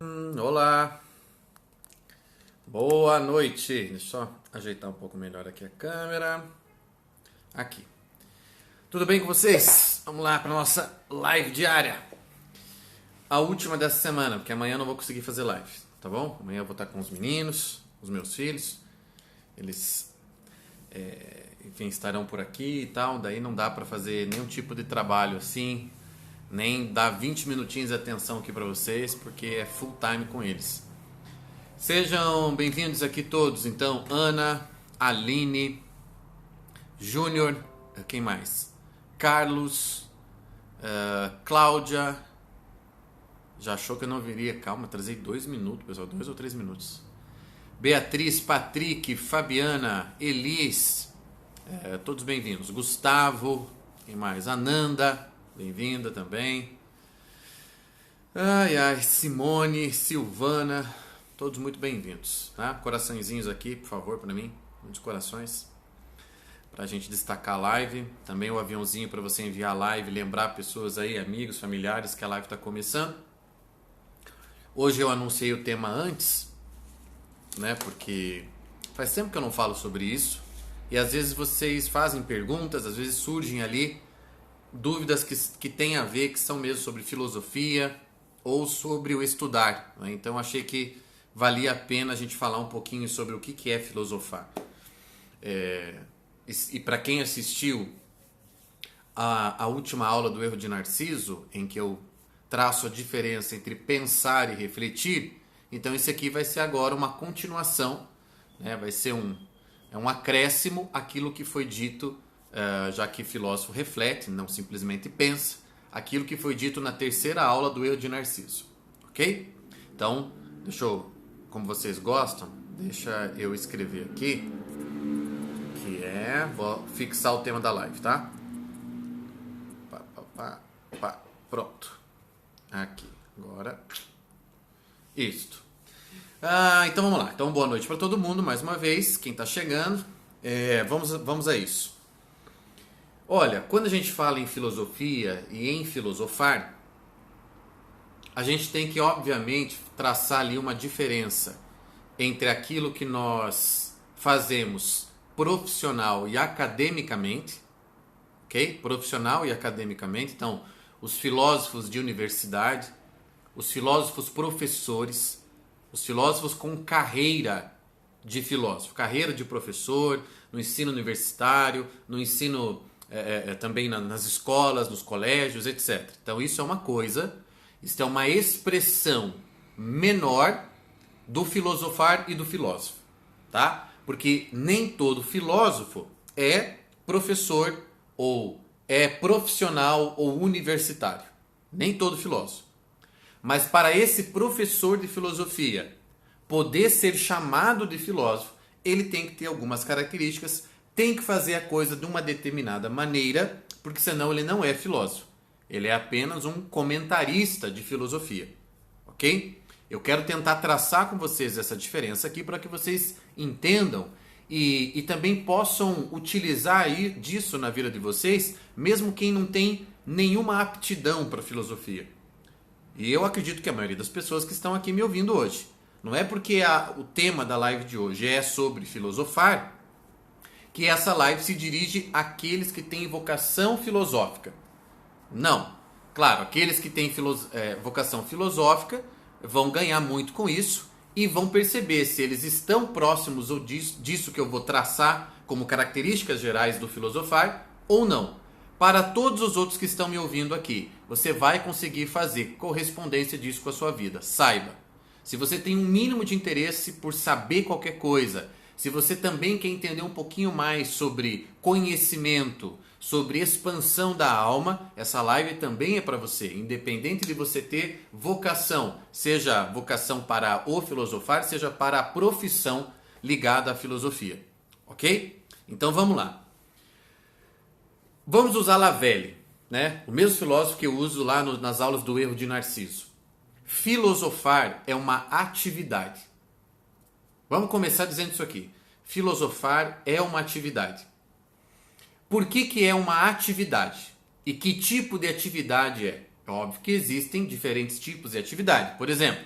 Olá, boa noite. Deixa eu só ajeitar um pouco melhor aqui a câmera. Aqui. Tudo bem com vocês? Vamos lá para nossa live diária. A última dessa semana, porque amanhã eu não vou conseguir fazer live, tá bom? Amanhã eu vou estar com os meninos, os meus filhos. Eles, enfim, estarão por aqui e tal. Daí não dá para fazer nenhum tipo de trabalho assim, nem dar 20 minutinhos de atenção aqui para vocês, porque é full time com eles. Sejam bem-vindos aqui todos, então, Ana, Aline, Júnior, quem mais? Carlos, Cláudia, já achou que eu não viria? Calma, trazei 2 minutos, pessoal, 2 ou 3 minutos. Beatriz, Patrick, Fabiana, Elis, todos bem-vindos. Gustavo, quem mais? Ananda, bem-vinda também. Ai, ai, Simone, Silvana, todos muito bem-vindos, tá? Coraçõezinhos aqui, por favor, para mim, muitos corações, pra gente destacar a live. Também o aviãozinho para você enviar a live, lembrar pessoas aí, amigos, familiares, que a live tá começando. Hoje eu anunciei o tema antes, né? Porque faz tempo que eu não falo sobre isso e às vezes vocês fazem perguntas, às vezes surgem ali dúvidas que tem a ver, que são mesmo sobre filosofia ou sobre o estudar, né? Então achei que valia a pena a gente falar um pouquinho sobre o que é filosofar. E para quem assistiu a última aula do Erro de Narciso, em que eu traço a diferença entre pensar e refletir, então esse aqui vai ser agora uma continuação, né? Vai ser um acréscimo àquilo que foi dito, já que filósofo reflete, não simplesmente pensa, aquilo que foi dito na terceira aula do Erro de Narciso, ok? Então, como vocês gostam, deixa eu escrever aqui, vou fixar o tema da live, tá? Pronto. Aqui, agora, isto. Então vamos lá. Então boa noite para todo mundo, mais uma vez, quem está chegando. Vamos a isso. Olha, quando a gente fala em filosofia e em filosofar, a gente tem que, obviamente, traçar ali uma diferença entre aquilo que nós fazemos profissional e academicamente, ok? Profissional e academicamente. Então, os filósofos de universidade, os filósofos professores, os filósofos com carreira de filósofo, carreira de professor, no ensino universitário, no ensino também nas escolas, nos colégios, etc. Então isso é uma coisa, isso é uma expressão menor do filosofar e do filósofo, tá? Porque nem todo filósofo é professor ou é profissional ou universitário. Nem todo filósofo. Mas para esse professor de filosofia poder ser chamado de filósofo, ele tem que ter algumas características, tem que fazer a coisa de uma determinada maneira, porque senão ele não é filósofo. Ele é apenas um comentarista de filosofia, ok? Eu quero tentar traçar com vocês essa diferença aqui para que vocês entendam e também possam utilizar disso na vida de vocês, mesmo quem não tem nenhuma aptidão para filosofia. E eu acredito que a maioria das pessoas que estão aqui me ouvindo hoje, não é porque o tema da live de hoje é sobre filosofar, que essa live se dirige àqueles que têm vocação filosófica. Não. Claro, aqueles que têm vocação filosófica vão ganhar muito com isso e vão perceber se eles estão próximos ou disso que eu vou traçar como características gerais do filosofar ou não. Para todos os outros que estão me ouvindo aqui, você vai conseguir fazer correspondência disso com a sua vida. Saiba. Se você tem um mínimo de interesse por saber qualquer coisa, se você também quer entender um pouquinho mais sobre conhecimento, sobre expansão da alma, essa live também é para você, independente de você ter vocação, seja vocação para o filosofar, seja para a profissão ligada à filosofia, ok? Então vamos lá. Vamos usar Lavelle, né? O mesmo filósofo que eu uso lá nas aulas do Erro de Narciso. Filosofar é uma atividade. Vamos começar dizendo isso aqui. Filosofar é uma atividade. Por que é uma atividade? E que tipo de atividade é? É óbvio que existem diferentes tipos de atividade. Por exemplo,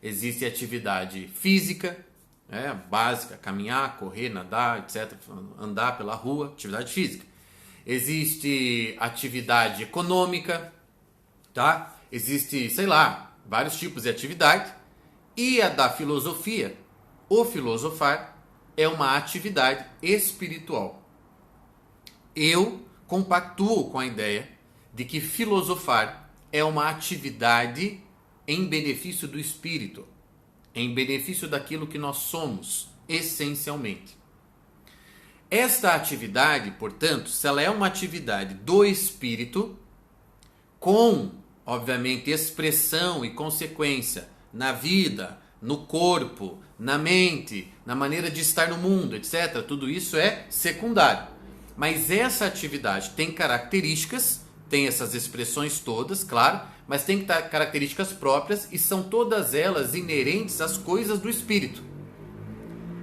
Existe atividade física, básica, caminhar, correr, nadar, etc. Andar pela rua, atividade física. Existe atividade econômica, tá? Existe, sei lá, vários tipos de atividade. E a da filosofia, o filosofar, é uma atividade espiritual. Eu compactuo com a ideia de que filosofar é uma atividade em benefício do espírito, em benefício daquilo que nós somos, essencialmente. Esta atividade, portanto, se ela é uma atividade do espírito, com, obviamente, expressão e consequência na vida, no corpo, na mente, na maneira de estar no mundo, etc., tudo isso é secundário. Mas essa atividade tem características, tem essas expressões todas, claro, mas tem características próprias e são todas elas inerentes às coisas do espírito.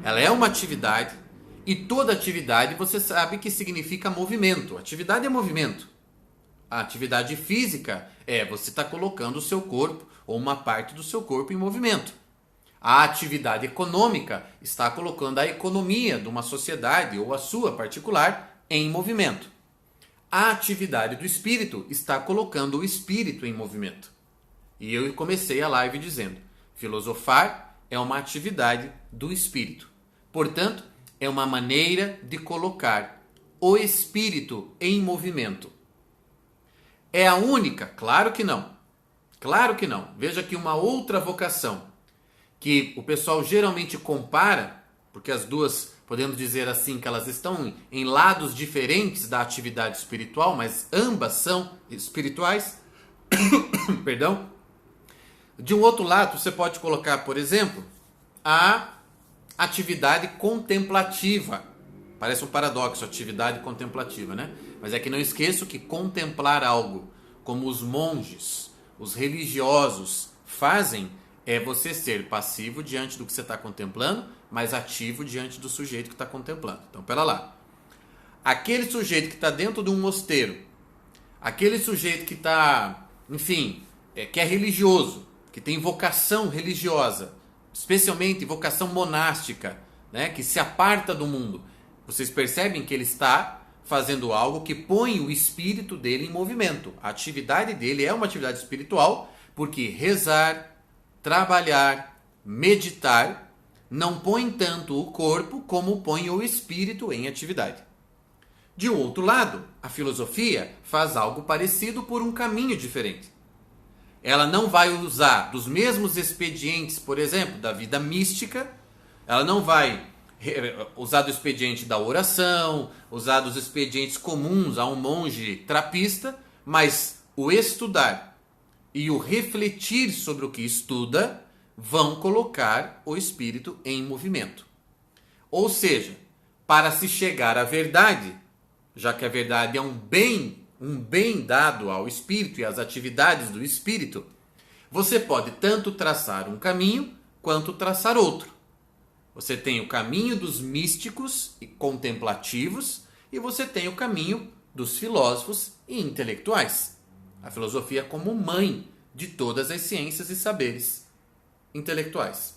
Ela é uma atividade e toda atividade você sabe que significa movimento. Atividade é movimento. A atividade física é você está colocando o seu corpo ou uma parte do seu corpo em movimento. A atividade econômica está colocando a economia de uma sociedade ou a sua particular em movimento. A atividade do espírito está colocando o espírito em movimento. E eu comecei a live dizendo, filosofar é uma atividade do espírito. Portanto, é uma maneira de colocar o espírito em movimento. É a única? Claro que não. Claro que não. Veja aqui uma outra vocação que o pessoal geralmente compara, porque as duas, podemos dizer assim, que elas estão em lados diferentes da atividade espiritual, mas ambas são espirituais. Perdão. De um outro lado, você pode colocar, por exemplo, a atividade contemplativa. Parece um paradoxo, atividade contemplativa, né? Mas é que não esqueço que contemplar algo, como os monges, os religiosos fazem, é você ser passivo diante do que você está contemplando, mas ativo diante do sujeito que está contemplando. Então, pera lá. Aquele sujeito que está dentro de um mosteiro, aquele sujeito que está, enfim, que é religioso, que tem vocação religiosa, especialmente vocação monástica, né, que se aparta do mundo, vocês percebem que ele está fazendo algo que põe o espírito dele em movimento. A atividade dele é uma atividade espiritual, porque rezar, trabalhar, meditar, não põe tanto o corpo como põe o espírito em atividade. De outro lado, a filosofia faz algo parecido por um caminho diferente. Ela não vai usar dos mesmos expedientes, por exemplo, da vida mística, ela não vai usar do expediente da oração, usar dos expedientes comuns a um monge trapista, mas o estudar e o refletir sobre o que estuda vão colocar o espírito em movimento. Ou seja, para se chegar à verdade, já que a verdade é um bem dado ao espírito e às atividades do espírito, você pode tanto traçar um caminho quanto traçar outro. Você tem o caminho dos místicos e contemplativos e você tem o caminho dos filósofos e intelectuais. A filosofia como mãe de todas as ciências e saberes intelectuais.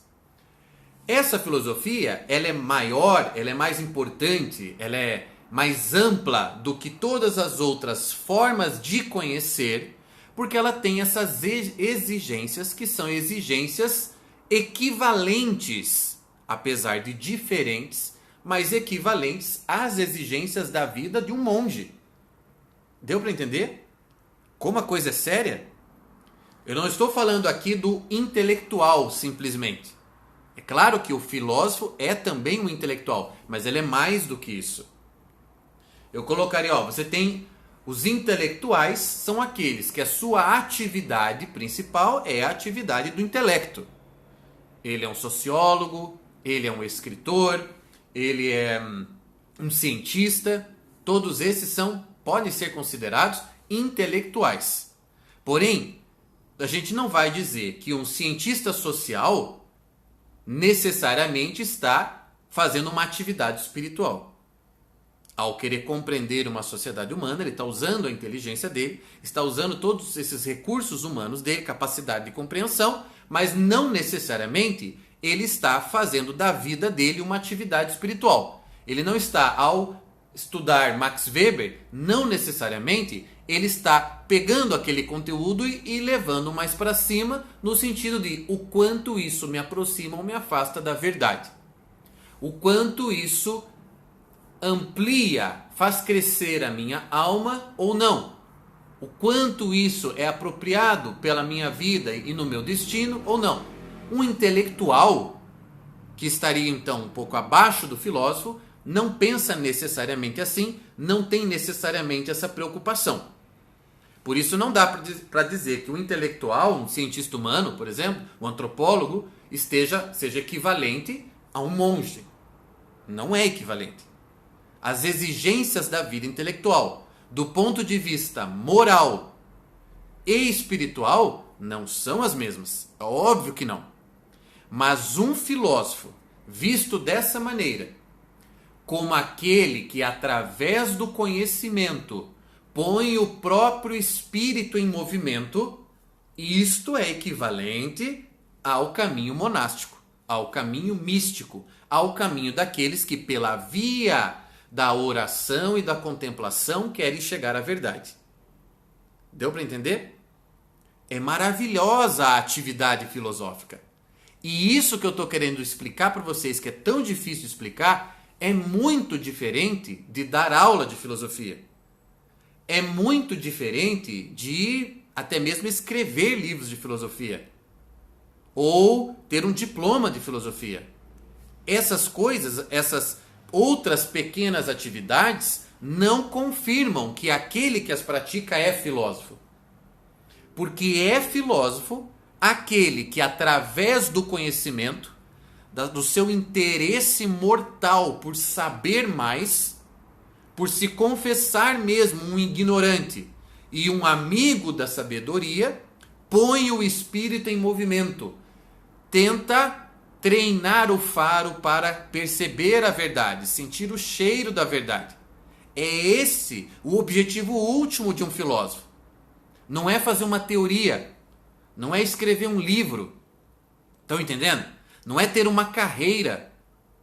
Essa filosofia, ela é maior, ela é mais importante, ela é mais ampla do que todas as outras formas de conhecer, porque ela tem essas exigências que são exigências equivalentes, apesar de diferentes, mas equivalentes às exigências da vida de um monge. Deu para entender? Como a coisa é séria? Eu não estou falando aqui do intelectual, simplesmente. É claro que o filósofo é também um intelectual, mas ele é mais do que isso. Eu colocaria, você tem os intelectuais, são aqueles que a sua atividade principal é a atividade do intelecto. Ele é um sociólogo, ele é um escritor, ele é um cientista, todos esses podem ser considerados intelectuais. Porém, a gente não vai dizer que um cientista social necessariamente está fazendo uma atividade espiritual. Ao querer compreender uma sociedade humana, ele está usando a inteligência dele, está usando todos esses recursos humanos dele, capacidade de compreensão, mas não necessariamente ele está fazendo da vida dele uma atividade espiritual. Ele não está, ao estudar Max Weber, não necessariamente ele está pegando aquele conteúdo e levando mais para cima, no sentido de o quanto isso me aproxima ou me afasta da verdade. O quanto isso amplia, faz crescer a minha alma ou não. O quanto isso é apropriado pela minha vida e no meu destino ou não. Um intelectual, que estaria então um pouco abaixo do filósofo, não pensa necessariamente assim, não tem necessariamente essa preocupação. Por isso não dá para dizer que um intelectual, um cientista humano, por exemplo, um antropólogo, seja equivalente a um monge. Não é equivalente. As exigências da vida intelectual, do ponto de vista moral e espiritual, não são as mesmas. É óbvio que não. Mas um filósofo, visto dessa maneira, como aquele que através do conhecimento põe o próprio espírito em movimento, isto é equivalente ao caminho monástico, ao caminho místico, ao caminho daqueles que pela via da oração e da contemplação querem chegar à verdade. Deu para entender? É maravilhosa a atividade filosófica. E isso que eu estou querendo explicar para vocês, que é tão difícil de explicar, é muito diferente de dar aula de filosofia. É muito diferente de até mesmo escrever livros de filosofia. Ou ter um diploma de filosofia. Essas coisas, essas outras pequenas atividades, não confirmam que aquele que as pratica é filósofo. Porque é filósofo aquele que, através do conhecimento, do seu interesse mortal por saber mais, por se confessar mesmo um ignorante e um amigo da sabedoria, põe o espírito em movimento, tenta treinar o faro para perceber a verdade, sentir o cheiro da verdade. É esse o objetivo último de um filósofo. Não é fazer uma teoria, não é escrever um livro. Estão entendendo? Não é ter uma carreira,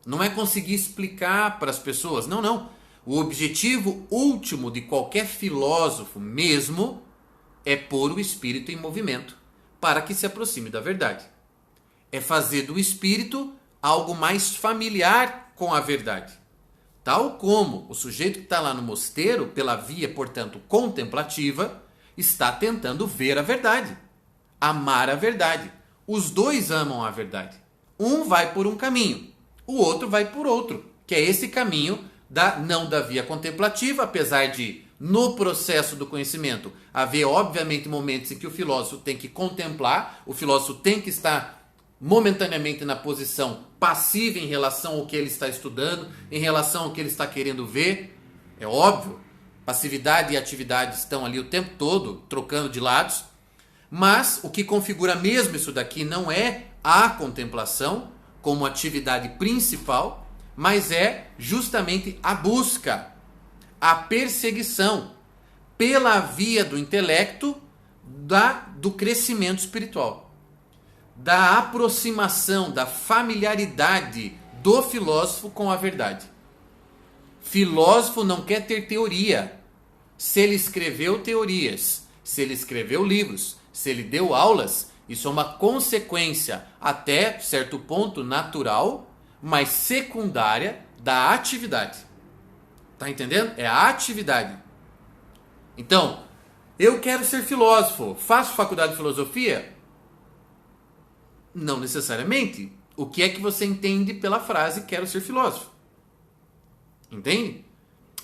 não é conseguir explicar para as pessoas. Não, não. O objetivo último de qualquer filósofo mesmo é pôr o espírito em movimento para que se aproxime da verdade. É fazer do espírito algo mais familiar com a verdade. Tal como o sujeito que está lá no mosteiro, pela via, portanto, contemplativa, está tentando ver a verdade, amar a verdade. Os dois amam a verdade. Um vai por um caminho, o outro vai por outro, que é esse caminho não da via contemplativa, apesar de, no processo do conhecimento, haver, obviamente, momentos em que o filósofo tem que contemplar, o filósofo tem que estar momentaneamente na posição passiva em relação ao que ele está estudando, em relação ao que ele está querendo ver. É óbvio, passividade e atividade estão ali o tempo todo, trocando de lados, mas o que configura mesmo isso daqui não é a contemplação como atividade principal, mas é justamente a busca, a perseguição pela via do intelecto do crescimento espiritual, da aproximação, da familiaridade do filósofo com a verdade. Filósofo não quer ter teoria. Se ele escreveu teorias, se ele escreveu livros, se ele deu aulas, isso é uma consequência, até certo ponto natural, mas secundária da atividade. Tá entendendo? É a atividade. Então, eu quero ser filósofo. Faço faculdade de filosofia? Não necessariamente. O que é que você entende pela frase quero ser filósofo? Entende?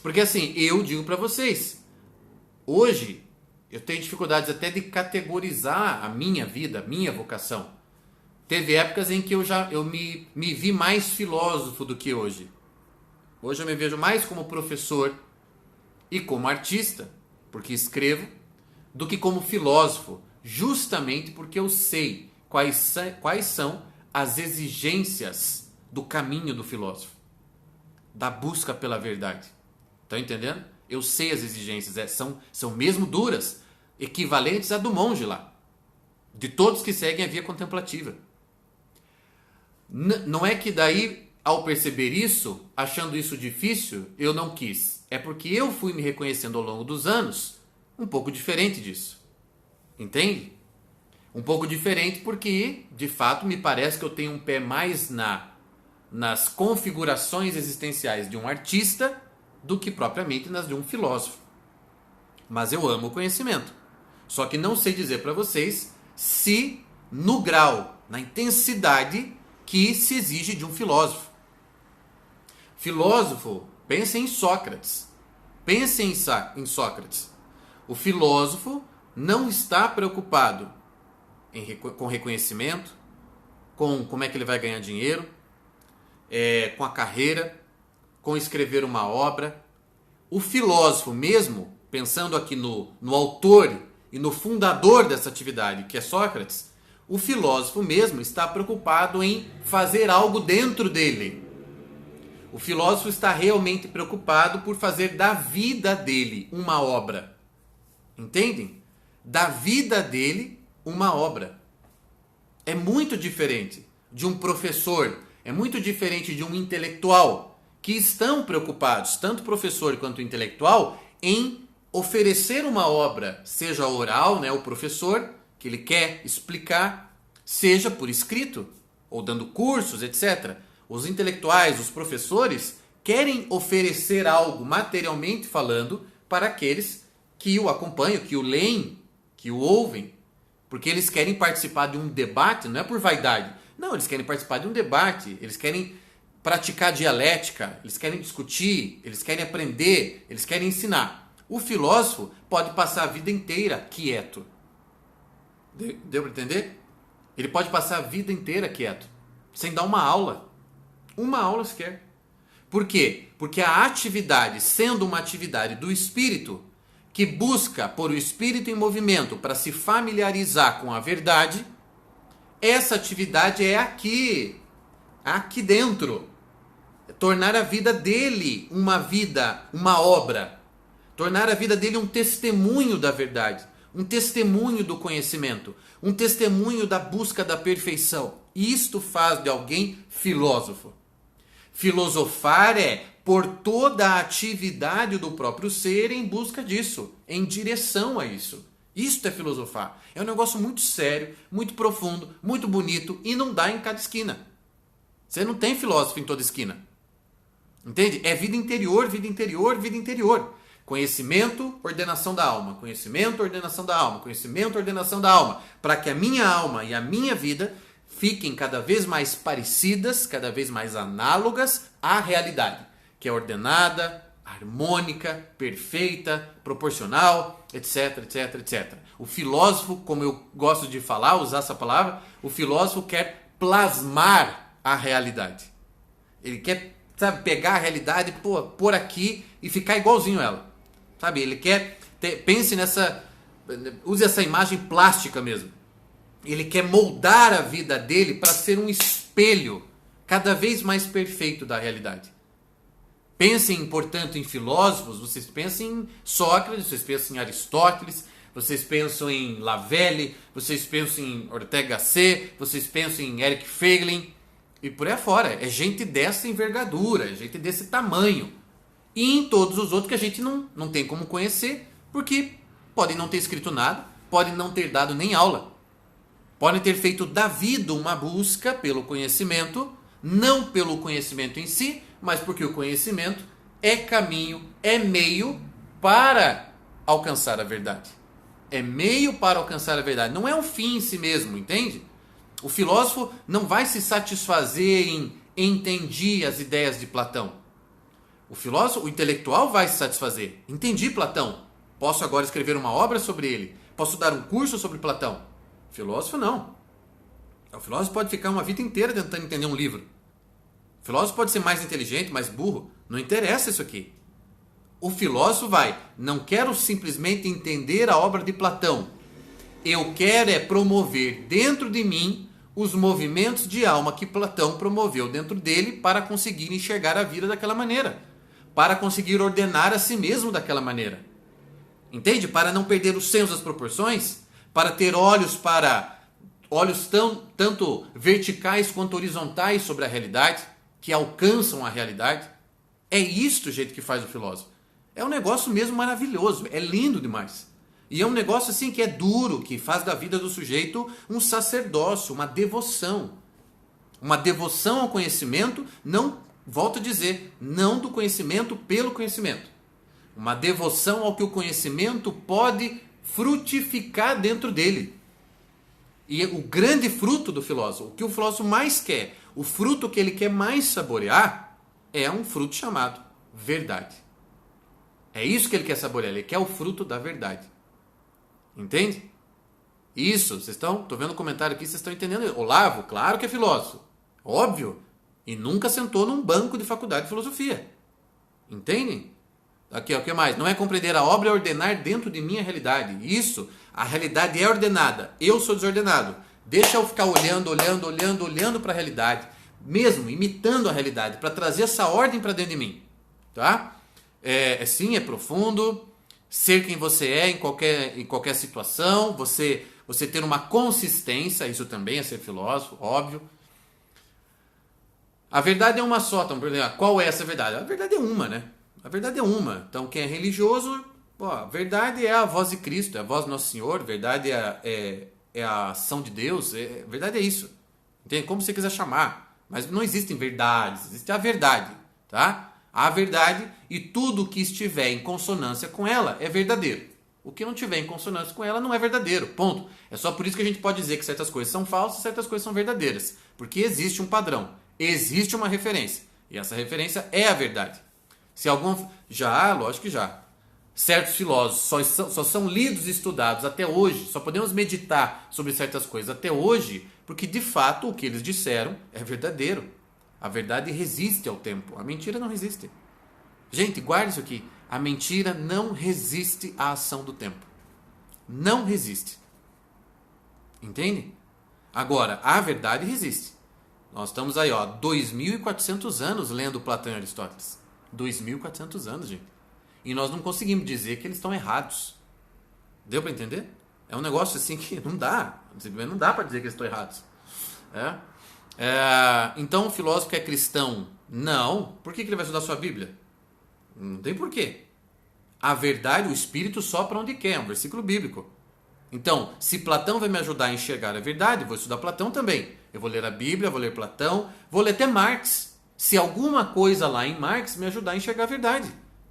Porque assim, eu digo para vocês, hoje eu tenho dificuldades até de categorizar a minha vida, a minha vocação. Teve épocas em que eu me vi mais filósofo do que hoje. Hoje eu me vejo mais como professor e como artista, porque escrevo, do que como filósofo, justamente porque eu sei quais são as exigências do caminho do filósofo, da busca pela verdade. Estão entendendo? Eu sei as exigências, são mesmo duras, equivalentes à do monge lá. de todos que seguem a via contemplativa. Não é que daí, ao perceber isso, achando isso difícil, eu não quis. É porque eu fui me reconhecendo ao longo dos anos um pouco diferente disso. Entende? Um pouco diferente porque, de fato, me parece que eu tenho um pé mais nas configurações existenciais de um artista do que propriamente nas de um filósofo. Mas eu amo o conhecimento. Só que não sei dizer para vocês se no grau, na intensidade que se exige de um filósofo. Filósofo, pensem em Sócrates. Pensem em Sócrates. O filósofo não está preocupado com reconhecimento, com como é que ele vai ganhar dinheiro, com a carreira, com escrever uma obra. O filósofo mesmo, pensando aqui no autor e no fundador dessa atividade, que é Sócrates, o filósofo mesmo está preocupado em fazer algo dentro dele. O filósofo está realmente preocupado por fazer da vida dele uma obra. Entendem? Da vida dele uma obra. É muito diferente de um professor, é muito diferente de um intelectual, que estão preocupados, tanto professor quanto intelectual, em oferecer uma obra, seja oral, né, o professor, que ele quer explicar, seja por escrito, ou dando cursos, etc. Os intelectuais, os professores, querem oferecer algo, materialmente falando, para aqueles que o acompanham, que o leem, que o ouvem, porque eles querem participar de um debate, não é por vaidade, não, eles querem participar de um debate, eles querem praticar dialética, eles querem discutir, eles querem aprender, eles querem ensinar. O filósofo pode passar a vida inteira quieto. Deu para entender? Ele pode passar a vida inteira quieto, sem dar uma aula. Uma aula sequer. Por quê? Porque a atividade, sendo uma atividade do espírito, que busca pôr o espírito em movimento para se familiarizar com a verdade, essa atividade é aqui dentro. Tornar a vida dele uma obra. Tornar a vida dele um testemunho da verdade, um testemunho do conhecimento, um testemunho da busca da perfeição. Isto faz de alguém filósofo. Filosofar é por toda a atividade do próprio ser em busca disso, em direção a isso. Isto é filosofar. É um negócio muito sério, muito profundo, muito bonito e não dá em cada esquina. Você não tem filósofo em toda esquina. Entende? É vida interior, vida interior, vida interior. Conhecimento, ordenação da alma. Conhecimento, ordenação da alma. Conhecimento, ordenação da alma. Para que a minha alma e a minha vida fiquem cada vez mais parecidas, cada vez mais análogas à realidade, que é ordenada, harmônica, perfeita, proporcional, etc, etc, etc. O filósofo, como eu gosto de falar, usar essa palavra, o filósofo quer plasmar a realidade. Ele quer, sabe, pegar a realidade, pôr aqui e ficar igualzinho a ela. Sabe, ele quer, pense nessa, use essa imagem plástica mesmo. Ele quer moldar a vida dele para ser um espelho cada vez mais perfeito da realidade. Pensem, portanto, em filósofos, vocês pensam em Sócrates, vocês pensam em Aristóteles, vocês pensam em Lavelle, vocês pensam em Ortega Gasset, vocês pensam em Eric Feiglin e por aí afora. É gente dessa envergadura, é gente desse tamanho. E em todos os outros que a gente não tem como conhecer, porque podem não ter escrito nada, podem não ter dado nem aula. Podem ter feito da vida uma busca pelo conhecimento, não pelo conhecimento em si, mas porque o conhecimento é caminho, é meio para alcançar a verdade. É meio para alcançar a verdade, não é um fim em si mesmo, entende? O filósofo não vai se satisfazer em entendi as ideias de Platão. O filósofo, o intelectual vai se satisfazer. Entendi Platão, posso agora escrever uma obra sobre ele, posso dar um curso sobre Platão. O filósofo não. O filósofo pode ficar uma vida inteira tentando entender um livro. O filósofo pode ser mais inteligente, mais burro. Não interessa isso aqui. O filósofo não quero simplesmente entender a obra de Platão. Eu quero promover dentro de mim os movimentos de alma que Platão promoveu dentro dele para conseguir enxergar a vida daquela maneira. Para conseguir ordenar a si mesmo daquela maneira. Entende? Para não perder o senso das proporções. Para ter olhos para olhos tanto verticais quanto horizontais sobre a realidade, que alcançam a realidade. É isto o jeito que faz o filósofo. É um negócio mesmo maravilhoso, é lindo demais. E é um negócio assim que é duro, que faz da vida do sujeito um sacerdócio, uma devoção. Uma devoção ao conhecimento, não, volto a dizer, não do conhecimento pelo conhecimento. Uma devoção ao que o conhecimento pode frutificar dentro dele. E o grande fruto do filósofo, o que o filósofo mais quer, o fruto que ele quer mais saborear, é um fruto chamado verdade. É isso que ele quer saborear, ele quer o fruto da verdade. Entende? Isso, vocês estão? Estou vendo o comentário aqui, vocês estão entendendo? Olavo, claro que é filósofo. Óbvio. E nunca sentou num banco de faculdade de filosofia. Entendem? Aqui, ó, o que mais? Não é compreender a obra, é ordenar dentro de mim a realidade. Isso, a realidade é ordenada. Eu sou desordenado. Deixa eu ficar olhando para a realidade. Mesmo, imitando a realidade, para trazer essa ordem para dentro de mim. Tá? Sim, é profundo. Ser quem você é em qualquer situação. Você ter uma consistência. Isso também é ser filósofo, óbvio. A verdade é uma só. Então, qual é essa verdade? A verdade é uma, né? A verdade é uma. Então, quem é religioso, a verdade é a voz de Cristo, é a voz do Nosso Senhor, a verdade é a ação de Deus, a verdade é isso. Entende? Como você quiser chamar. Mas não existem verdades, existe a verdade. Tá? A verdade e tudo que estiver em consonância com ela é verdadeiro. O que não tiver em consonância com ela não é verdadeiro. Ponto. É só por isso que a gente pode dizer que certas coisas são falsas e certas coisas são verdadeiras. Porque existe um padrão, existe uma referência. E essa referência é a verdade. Se algum... Já, lógico que já. Certos filósofos só são lidos e estudados até hoje, só podemos meditar sobre certas coisas até hoje, porque de fato o que eles disseram é verdadeiro. A verdade resiste ao tempo, a mentira não resiste. Gente, guarde isso aqui. A mentira não resiste à ação do tempo. Não resiste. Entende? Agora, a verdade resiste. Nós estamos aí, 2.400 anos lendo Platão e Aristóteles. 2.400 anos, gente. E nós não conseguimos dizer que eles estão errados. Deu para entender? É um negócio assim que não dá. Não dá para dizer que eles estão errados. Então o filósofo que é cristão, não. Por que ele vai estudar sua Bíblia? Não tem porquê. A verdade, o Espírito sopra onde quer. É um versículo bíblico. Então, se Platão vai me ajudar a enxergar a verdade, eu vou estudar Platão também. Eu vou ler a Bíblia, vou ler Platão, vou ler até Marx. Se alguma coisa lá em Marx me ajudar a enxergar a verdade.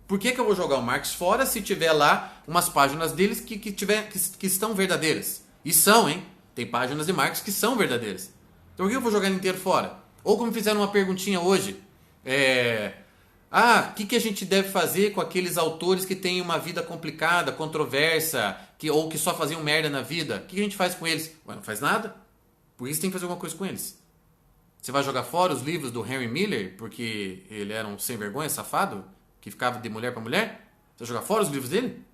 Por que eu vou jogar o Marx fora se tiver lá umas páginas deles que estão verdadeiras? E são, hein? Tem páginas de Marx que são verdadeiras. Então por que eu vou jogar ele inteiro fora? Ou como fizeram uma perguntinha hoje. O que a gente deve fazer com aqueles autores que têm uma vida complicada, controversa, ou que só faziam merda na vida? O que a gente faz com eles? Ué, não faz nada. Por isso tem que fazer alguma coisa com eles. Você vai jogar fora os livros do Henry Miller, porque ele era um sem vergonha, safado, que ficava de mulher para mulher? Você vai jogar fora os livros dele?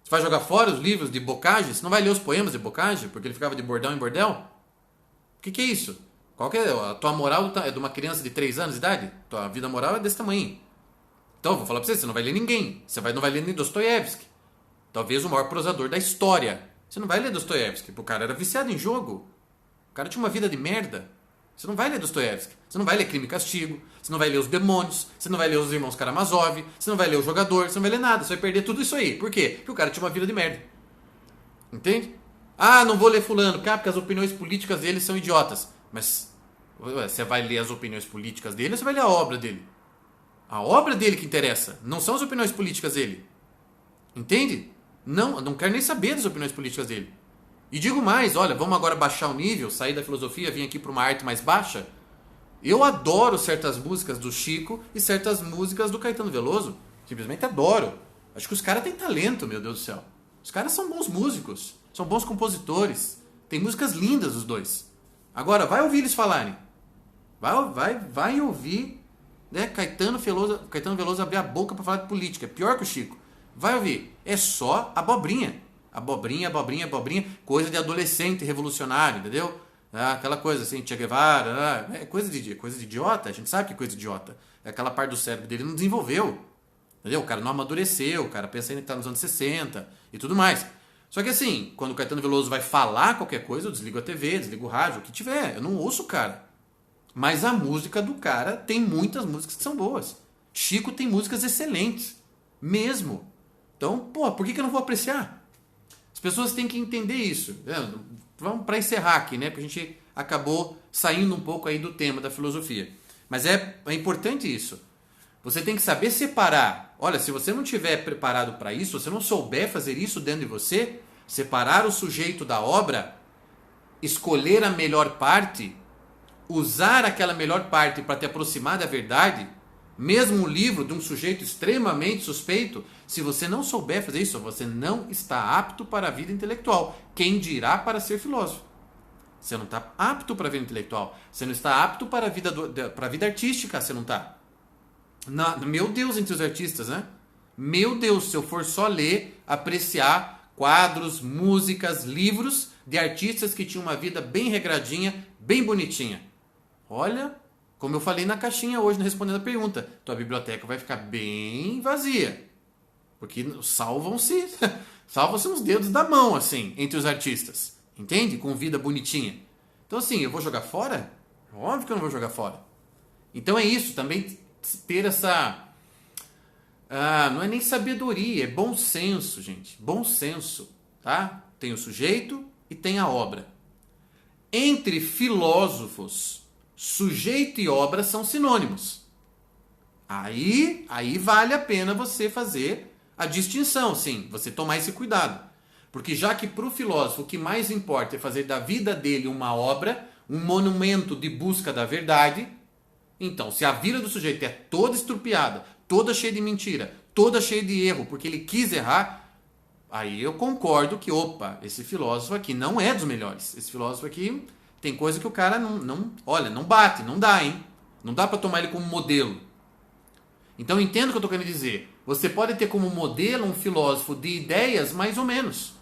Você vai jogar fora os livros de Bocage? Você não vai ler os poemas de Bocage, porque ele ficava de bordão em bordel? O que é isso? Qual que é? A tua moral é de uma criança de 3 anos de idade? Tua vida moral é desse tamanho. Então, eu vou falar pra você não vai ler ninguém. Você não vai ler nem Dostoiévski. Talvez o maior prosador da história. Você não vai ler Dostoiévski, porque o cara era viciado em jogo. O cara tinha uma vida de merda. Você não vai ler Dostoiévski. Você não vai ler Crime e Castigo. Você não vai ler Os Demônios. Você não vai ler Os Irmãos Karamazov. Você não vai ler O Jogador. Você não vai ler nada. Você vai perder tudo isso aí. Por quê? Porque o cara tinha uma vida de merda. Entende? Não vou ler fulano. Porque as opiniões políticas dele são idiotas. Mas você vai ler as opiniões políticas dele ou você vai ler a obra dele? A obra dele que interessa. Não são as opiniões políticas dele. Entende? Não quero nem saber das opiniões políticas dele. E digo mais, olha, vamos agora baixar o nível, sair da filosofia, vir aqui para uma arte mais baixa. Eu adoro certas músicas do Chico e certas músicas do Caetano Veloso. Simplesmente adoro. Acho que os caras têm talento, meu Deus do céu. Os caras são bons músicos, são bons compositores. Tem músicas lindas os dois. Agora, vai ouvir eles falarem. Vai ouvir, né, Caetano Veloso abrir a boca para falar de política. É pior que o Chico. Vai ouvir. É só abobrinha. Abobrinha, coisa de adolescente revolucionário, entendeu? Aquela coisa assim, Che Guevara, é coisa de idiota, a gente sabe que é coisa de idiota. É aquela parte do cérebro dele não desenvolveu, entendeu? O cara não amadureceu, o cara pensa ainda que tá nos anos 60 e tudo mais. Só que assim, quando o Caetano Veloso vai falar qualquer coisa, eu desligo a TV, desligo o rádio, o que tiver. Eu não ouço o cara. Mas a música do cara tem muitas músicas que são boas. Chico tem músicas excelentes. Mesmo. Então, pô, por que eu não vou apreciar? As pessoas têm que entender isso. Vamos para encerrar aqui, né? Porque a gente acabou saindo um pouco aí do tema da filosofia. Mas é importante isso. Você tem que saber separar. Olha, se você não estiver preparado para isso, se você não souber fazer isso dentro de você, separar o sujeito da obra, escolher a melhor parte, usar aquela melhor parte para te aproximar da verdade, mesmo um livro de um sujeito extremamente suspeito, se você não souber fazer isso, você não está apto para a vida intelectual. Quem dirá para ser filósofo? Você não está apto para a vida intelectual. Você não está apto para a vida artística, você não está. Meu Deus, entre os artistas, né? Meu Deus, se eu for só ler, apreciar quadros, músicas, livros de artistas que tinham uma vida bem regradinha, bem bonitinha. Olha, como eu falei na caixinha hoje, respondendo a pergunta, tua biblioteca vai ficar bem vazia. Porque salvam-se os dedos da mão, assim, entre os artistas. Entende? Com vida bonitinha. Então, assim, eu vou jogar fora? Óbvio que eu não vou jogar fora. Então é isso, também ter essa... não é nem sabedoria, é bom senso, gente. Bom senso, tá? Tem o sujeito e tem a obra. Entre filósofos, sujeito e obra são sinônimos. Aí vale a pena você fazer a distinção, sim, você tomar esse cuidado. Porque já que para o filósofo o que mais importa é fazer da vida dele uma obra, um monumento de busca da verdade, então se a vida do sujeito é toda estrupiada, toda cheia de mentira, toda cheia de erro, porque ele quis errar, aí eu concordo que, opa, esse filósofo aqui não é dos melhores. Esse filósofo aqui tem coisa que o cara não bate, não dá, hein? Não dá para tomar ele como modelo. Então entenda o que eu estou querendo dizer. Você pode ter como modelo um filósofo de ideias mais ou menos.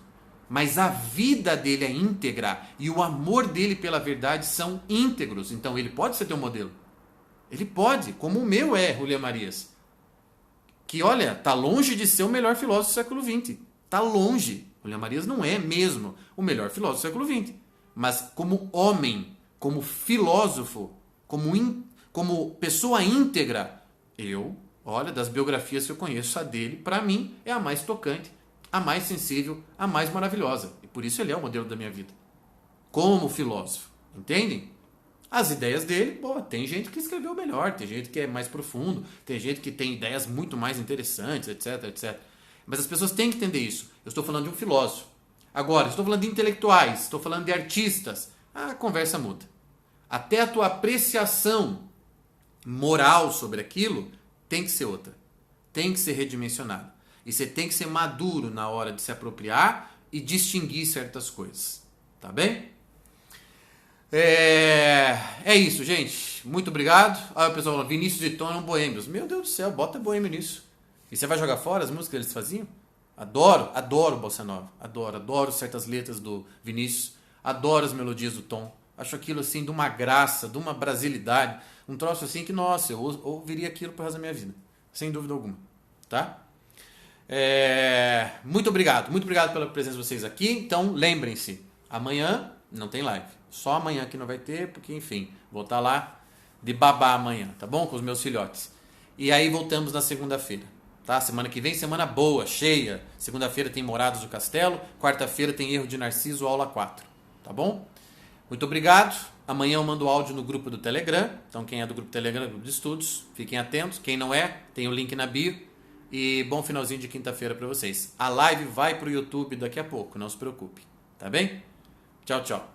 Mas a vida dele é íntegra e o amor dele pela verdade são íntegros. Então ele pode ser teu modelo. Ele pode, como o meu é, Julián Marias. Que, olha, tá longe de ser o melhor filósofo do século XX. Tá longe. Julián Marias não é mesmo o melhor filósofo do século XX. Mas como homem, como filósofo, como pessoa íntegra, olha, das biografias que eu conheço, a dele, para mim, é a mais tocante, a mais sensível, a mais maravilhosa. E por isso ele é o modelo da minha vida. Como filósofo. Entendem? As ideias dele, tem gente que escreveu melhor, tem gente que é mais profundo, tem gente que tem ideias muito mais interessantes, etc, etc. Mas as pessoas têm que entender isso. Eu estou falando de um filósofo. Agora, estou falando de intelectuais, estou falando de artistas. A conversa muda. Até a tua apreciação moral sobre aquilo tem que ser outra. Tem que ser redimensionada. E você tem que ser maduro na hora de se apropriar e distinguir certas coisas. Tá bem? É isso, gente. Muito obrigado. Aí o pessoal fala, Vinícius e Tom eram boêmios. Meu Deus do céu, bota boêmio nisso. E você vai jogar fora as músicas que eles faziam? Adoro Bossa Nova. Adoro certas letras do Vinícius. Adoro as melodias do Tom. Acho aquilo assim de uma graça, de uma brasilidade. Um troço assim que, nossa, eu ouviria aquilo pro resto da minha vida. Sem dúvida alguma. Tá? Muito obrigado pela presença de vocês aqui. Então, lembrem-se, amanhã não tem live. Só amanhã que não vai ter, porque, enfim, vou estar lá de babá amanhã, tá bom? Com os meus filhotes. E aí voltamos na segunda-feira, tá? Semana que vem, semana boa, cheia. Segunda-feira tem Morados do Castelo. Quarta-feira tem Erro de Narciso, aula 4, tá bom? Muito obrigado. Amanhã eu mando áudio no grupo do Telegram. Então, quem é do grupo Telegram, grupo de estudos, fiquem atentos. Quem não é, tem o link na bio. E bom finalzinho de quinta-feira para vocês. A live vai pro YouTube daqui a pouco, não se preocupe. Tá bem? Tchau, tchau.